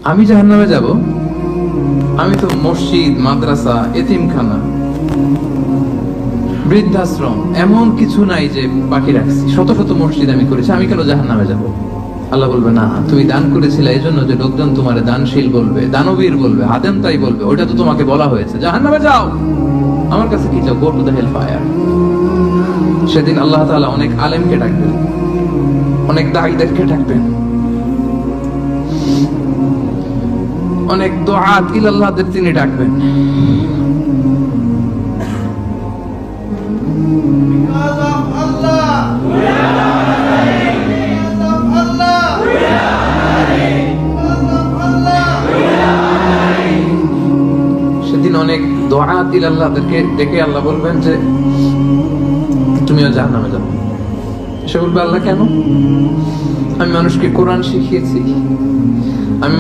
আমি জাহান্নামে যাব? আমি তো মসজিদ, মাদ্রাসা, এতিমখানা, বৃদ্ধাশ্রম এমন কিছু নাই যে বাকি রাখছি। শত শত মসজিদ আমি করেছি, আমি কেন জাহান্নামে যাব? আল্লাহ বলবে, না, তুমি দান করেছিলে এই জন্য যে লোকজন তোমার দানশীল বলবে, দানবীর বলবে, হাতেম তাই বলবে। ওটা তো তোমাকে বলা হয়েছে জাহান্নামে যাও, আমার কাছে কি চাও? Go to the hell fire. সেদিন আল্লাহ তাআলা অনেক আলেমকে ডাকবেন, অনেক দাঈদেরকে ডাকবেন, অনেক দুআত ইলাল্লাহদের তিনি ডাকবেন। সেদিন অনেক দুআত ইলাল্লাহদেরকে ডেকে আল্লাহ বলবেন যে তুমিও জাহান্নামে যাও। সে বলবে, আল্লাহ কেন? আমি মানুষকে কোরআন শিখিয়েছি, আমি